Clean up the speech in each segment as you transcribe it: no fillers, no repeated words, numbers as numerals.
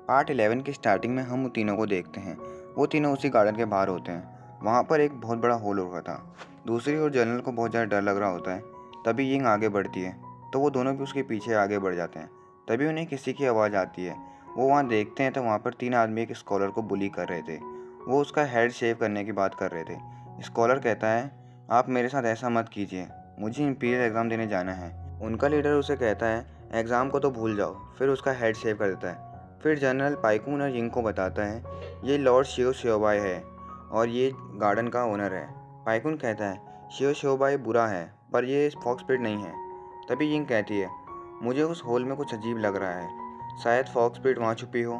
Part 11 की starting में हम तीनों को देखते हैं। वो तीनों उसी गार्डन के बाहर होते हैं। वहाँ पर एक बहुत बड़ा होल होगा था। दूसरी ओर जनरल को बहुत ज़्यादा डर लग रहा होता है। तभी यिंग आगे बढ़ती है तो वो दोनों भी उसके पीछे आगे बढ़ जाते हैं। तभी उन्हें किसी की आवाज़ आती है। वो वहाँ देखते हैं तो वहाँ पर 3 आदमी एक स्कॉलर को बुली कर रहे थे। वो उसका हेड शेव करने की बात कर रहे थे। स्कॉलर कहता है, आप मेरे साथ ऐसा मत कीजिए, मुझे इंपीरियल एग्ज़ाम देने जाना है। उनका लीडर उसे कहता है, एग्ज़ाम को तो भूल जाओ। फिर उसका हेड शेव कर देता है। फिर जनरल पाइकून और यिंग को बताता है, ये लॉर्ड शियो शियोबाई है और ये गार्डन का ओनर है। पाइकून कहता है, शियो शियोबाई बुरा है पर ये फॉक्स स्पिरिट नहीं है। तभी यिंग कहती है, मुझे उस होल में कुछ अजीब लग रहा है, शायद फॉक्स स्पिरिट वहाँ छुपी हो।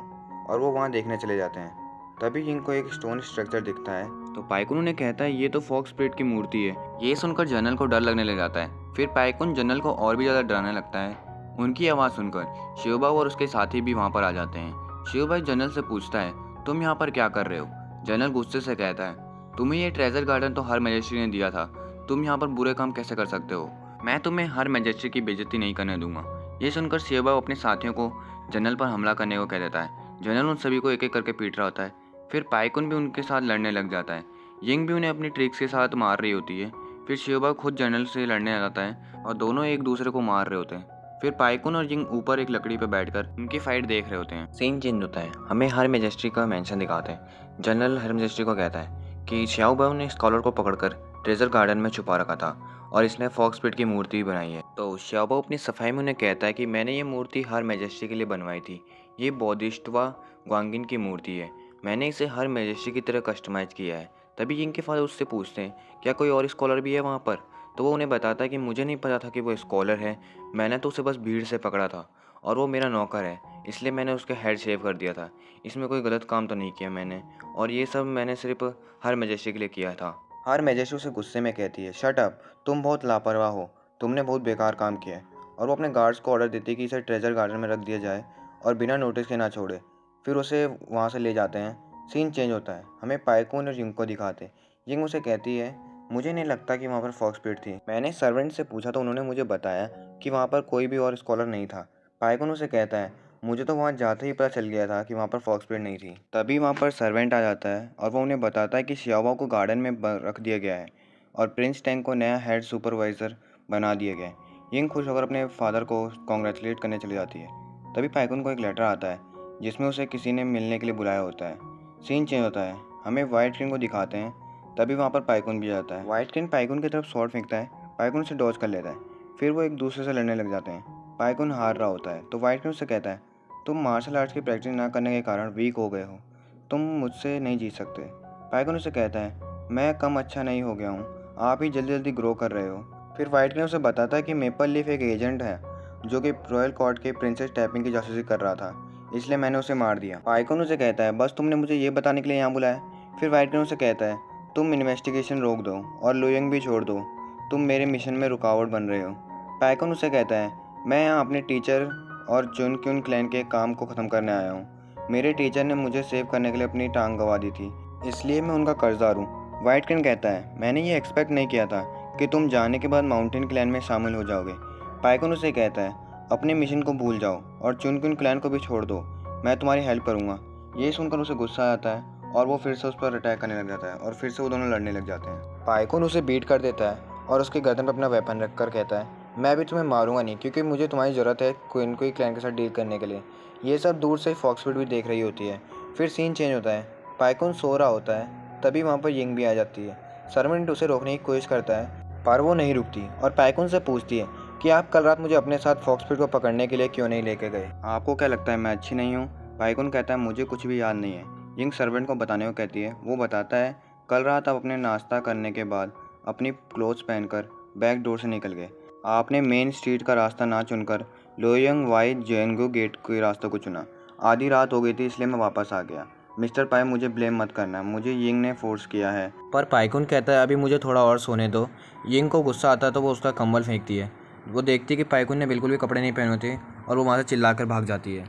और वो वहाँ देखने चले जाते हैं। तभी यिंग को एक स्टोन स्ट्रक्चर दिखता है तो पाइकून उन्हें कहता है, ये तो फॉक्स स्पिरिट की मूर्ति है। ये सुनकर जनरल को डर लगने लग जाता है। फिर पाइकून जनरल को और भी ज़्यादा डराने लगता है। उनकी आवाज़ सुनकर शियोबाई और उसके साथी भी वहाँ पर आ जाते हैं। शियोबाई जनरल से पूछता है, तुम यहाँ पर क्या कर रहे हो? जनरल गुस्से से कहता है, तुम्हें ये ट्रेजर गार्डन तो हर मैजेस्ट्री ने दिया था, तुम यहाँ पर बुरे काम कैसे कर सकते हो? मैं तुम्हें हर मैजेस्ट्री की बेइज्जती नहीं करने दूंगा। ये सुनकर शियोबाई अपने साथियों को जनरल पर हमला करने को कह देता है। जनरल उन सभी को एक एक करके पीट रहा होता है। फिर पाइकून भी उनके साथ लड़ने लग जाता है। यिंग भी उन्हें अपनी ट्रिक्स के साथ मार रही होती है। फिर शियोबाई खुद जनरल से लड़ने आ जाता है और दोनों एक दूसरे को मार रहे होते हैं। फिर पाइकून और यिंग ऊपर एक लकड़ी पर बैठकर उनकी फाइट देख रहे होते हैं। सीन चेंज होता है, हमें हर मैजेस्ट्री का मेंशन दिखाते हैं। जनरल हर मैजेस्ट्री को कहता है कि शियोबाई ने स्कॉलर को पकड़कर ट्रेजर गार्डन में छुपा रखा था और इसने फॉक्स स्पिरिट की मूर्ति भी बनाई है। तो शियोबाई अपनी सफाई में उन्हें कहता है कि मैंने ये मूर्ति हर मैजेस्ट्री के लिए बनवाई थी। ये बौद्धिस्टवा ग्वांगिन की मूर्ति है। मैंने इसे हर मैजेस्ट्री की तरह कस्टमाइज किया है। तभी यिंग के फादर उससे पूछते हैं, क्या कोई और स्कॉलर भी है वहाँ पर? तो वो उन्हें बताता है कि मुझे नहीं पता था कि वो स्कॉलर है, मैंने तो उसे बस भीड़ से पकड़ा था और वो मेरा नौकर है, इसलिए मैंने उसके हेड शेव कर दिया था। इसमें कोई गलत काम तो नहीं किया मैंने, और ये सब मैंने सिर्फ हर मैजेस्ट्री के लिए किया था। हर मैजेस्ट्री उसे गुस्से में कहती है, शट अप, तुम बहुत लापरवाह हो, तुमने बहुत बेकार काम किया है। और वो अपने गार्ड्स को ऑर्डर देती है कि इसे ट्रेजर गार्डन में रख दिया जाए और बिना नोटिस के ना छोड़े। फिर उसे वहाँ से ले जाते हैं। सीन चेंज होता है, हमें पाइकून और यिंग को दिखाते हैं। यिंग उसे कहती है, मुझे नहीं लगता कि वहाँ पर फॉक्स स्पिरिट थी। मैंने सर्वेंट से पूछा तो उन्होंने मुझे बताया कि वहाँ पर कोई भी और स्कॉलर नहीं था। पाइकून उसे कहता है, मुझे तो वहाँ जाते ही पता चल गया था कि वहाँ पर फॉक्स स्पिरिट नहीं थी। तभी वहाँ पर सर्वेंट आ जाता है और वो उन्हें बताता है कि शियोबाई को गार्डन में रख दिया गया है और प्रिंस टैंग को नया हेड सुपरवाइज़र बना दिया गया है। यिंग खुश होकर अपने फादर को कॉन्ग्रेचुलेट करने चली जाती है। तभी पाइकून को एक लेटर आता है जिसमें उसे किसी ने मिलने के लिए बुलाया होता है। सीन चेंज होता है, हमें वाइट क्वीन को दिखाते हैं। तभी वहाँ पर पाइकून भी जाता है। वाइट क्वीन पाइकून की तरफ स्वॉर्ड फेंकता है, पाइकून उसे डॉज कर लेता है। फिर वो एक दूसरे से लड़ने लग जाते हैं। पाइकून हार रहा होता है तो वाइट क्वीन उससे कहता है, तुम मार्शल आर्ट्स की प्रैक्टिस ना करने के कारण वीक हो गए हो, तुम मुझसे नहीं जीत सकते। पाइकून उसे कहता है, मैं कम अच्छा नहीं हो गया हूँ, आप ही जल्दी जल्दी ग्रो कर रहे हो। फिर वाइट क्वीन उसे बताता है कि मेपल लीफ एक एजेंट है जो कि रॉयल कोर्ट के प्रिंसेस टैपिंग की जासूसी कर रहा था, इसलिए मैंने उसे मार दिया। पाइकून उसे कहता है, बस तुमने मुझे ये बताने के लिए यहाँ बुलाया? फिर वाइट क्वीन उसे कहता है, तुम इन्वेस्टिगेशन रोक दो और लुयंग भी छोड़ दो, तुम मेरे मिशन में रुकावट बन रहे हो। पाइकून उसे कहता है, मैं यहाँ अपने टीचर और चुन क्यून क्लैन के काम को ख़त्म करने आया हूँ। मेरे टीचर ने मुझे सेव करने के लिए अपनी टांग गंवा दी थी, इसलिए मैं उनका कर्जदार हूँ। वाइट क्वीन कहता है, मैंने ये एक्सपेक्ट नहीं किया था कि तुम जाने के बाद माउंटेन क्लैन में शामिल हो जाओगे। पाइकून उसे कहता है, अपने मिशन को भूल जाओ और चुन क्यून क्लैन को भी छोड़ दो, मैं तुम्हारी हेल्प करूँगा। ये सुनकर उसे गुस्सा आता है और वो फिर से उस पर अटैक करने लग जाता है और फिर से वो दोनों लड़ने लग जाते हैं। पाइकून उसे बीट कर देता है और उसके गर्दन पर अपना वेपन रखकर कहता है, मैं भी तुम्हें मारूंगा नहीं, क्योंकि मुझे तुम्हारी ज़रूरत है क्वीन कोई क्लैन के साथ डील करने के लिए। ये सब दूर से फॉक्स स्पिरिट भी देख रही होती है। फिर सीन चेंज होता है, पाइकून सो रहा होता है। तभी वहाँ पर यिंग भी आ जाती है। सर्वेंट उसे रोकने की कोशिश करता है पर वो नहीं रुकती और पाइकून से पूछती है कि आप कल रात मुझे अपने साथ फॉक्स स्पिरिट को पकड़ने के लिए क्यों नहीं लेके गए? आपको क्या लगता है मैं अच्छी नहीं हूँ? पाइकून कहता है, मुझे कुछ भी याद नहीं है। यिंग सर्वेंट को बताने को कहती है। वो बताता है, कल रात आप अपने नाश्ता करने के बाद अपनी क्लोथ्स पहनकर बैक डोर से निकल गए। आपने मेन स्ट्रीट का रास्ता ना चुनकर लोयंग वाई जेंगो गेट के रास्ते को चुना। आधी रात हो गई थी इसलिए मैं वापस आ गया। मिस्टर पाई, मुझे ब्लेम मत करना, मुझे यिंग ने फोर्स किया है। पर पाइकून कहता है, अभी मुझे थोड़ा और सोने दो। यिंग को गुस्सा आता है तो वो उसका कंबल फेंकती है। वो देखती है कि पाइकून ने बिल्कुल भी कपड़े नहीं पहने थे और वो वहाँ से चिल्लाकर भाग जाती है।